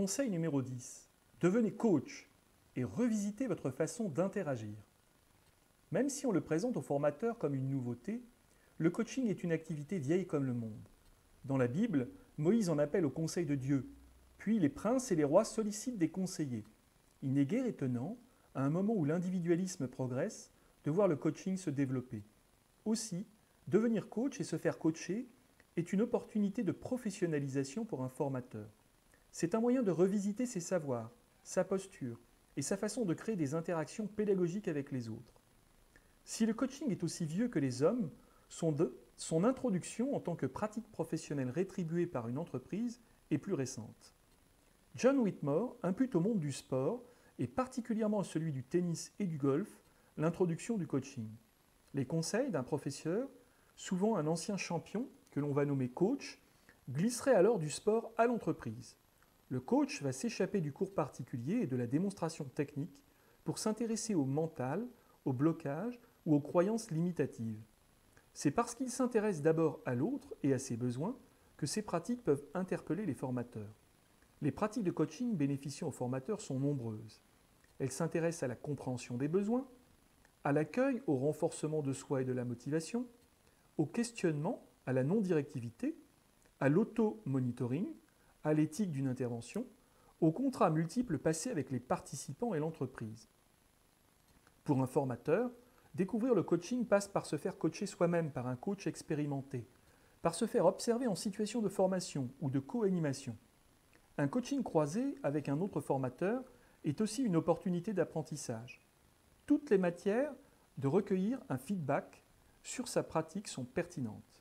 Conseil numéro 10. Devenez coach et revisitez votre façon d'interagir. Même si on le présente aux formateurs comme une nouveauté, le coaching est une activité vieille comme le monde. Dans la Bible, Moïse en appelle au conseil de Dieu, puis les princes et les rois sollicitent des conseillers. Il n'est guère étonnant, à un moment où l'individualisme progresse, de voir le coaching se développer. Aussi, devenir coach et se faire coacher est une opportunité de professionnalisation pour un formateur. C'est un moyen de revisiter ses savoirs, sa posture et sa façon de créer des interactions pédagogiques avec les autres. Si le coaching est aussi vieux que les hommes, son introduction en tant que pratique professionnelle rétribuée par une entreprise est plus récente. John Whitmore impute au monde du sport, et particulièrement à celui du tennis et du golf, l'introduction du coaching. Les conseils d'un professeur, souvent un ancien champion, que l'on va nommer coach, glisseraient alors du sport à l'entreprise. Le coach va s'échapper du cours particulier et de la démonstration technique pour s'intéresser au mental, au blocage ou aux croyances limitatives. C'est parce qu'il s'intéresse d'abord à l'autre et à ses besoins que ces pratiques peuvent interpeller les formateurs. Les pratiques de coaching bénéficiant aux formateurs sont nombreuses. Elles s'intéressent à la compréhension des besoins, à l'accueil, au renforcement de soi et de la motivation, au questionnement, à la non-directivité, à l'auto-monitoring, à l'éthique d'une intervention, aux contrats multiples passés avec les participants et l'entreprise. Pour un formateur, découvrir le coaching passe par se faire coacher soi-même par un coach expérimenté, par se faire observer en situation de formation ou de co-animation. Un coaching croisé avec un autre formateur est aussi une opportunité d'apprentissage. Toutes les matières de recueillir un feedback sur sa pratique sont pertinentes.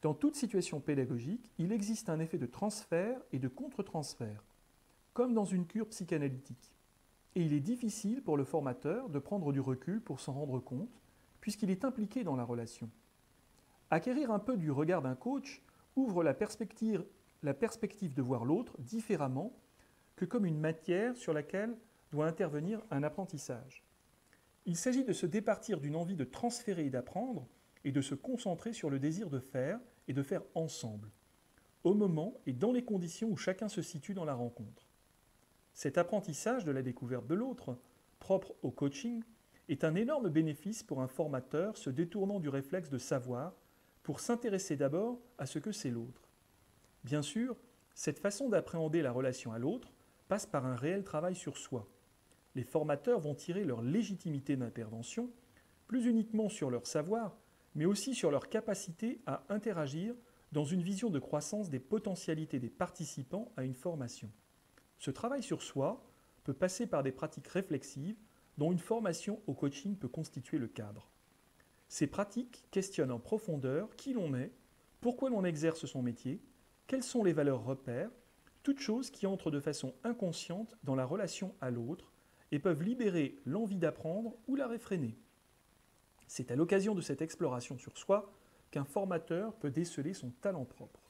Dans toute situation pédagogique, il existe un effet de transfert et de contre-transfert, comme dans une cure psychanalytique. Et il est difficile pour le formateur de prendre du recul pour s'en rendre compte, puisqu'il est impliqué dans la relation. Acquérir un peu du regard d'un coach ouvre la perspective de voir l'autre différemment que comme une matière sur laquelle doit intervenir un apprentissage. Il s'agit de se départir d'une envie de transférer et d'apprendre et de se concentrer sur le désir de faire et de faire ensemble, au moment et dans les conditions où chacun se situe dans la rencontre. Cet apprentissage de la découverte de l'autre, propre au coaching, est un énorme bénéfice pour un formateur se détournant du réflexe de savoir pour s'intéresser d'abord à ce que c'est l'autre. Bien sûr, cette façon d'appréhender la relation à l'autre passe par un réel travail sur soi. Les formateurs vont tirer leur légitimité d'intervention, plus uniquement sur leur savoir, mais aussi sur leur capacité à interagir dans une vision de croissance des potentialités des participants à une formation. Ce travail sur soi peut passer par des pratiques réflexives dont une formation au coaching peut constituer le cadre. Ces pratiques questionnent en profondeur qui l'on est, pourquoi l'on exerce son métier, quelles sont les valeurs repères, toutes choses qui entrent de façon inconsciente dans la relation à l'autre et peuvent libérer l'envie d'apprendre ou la réfréner. C'est à l'occasion de cette exploration sur soi qu'un formateur peut déceler son talent propre.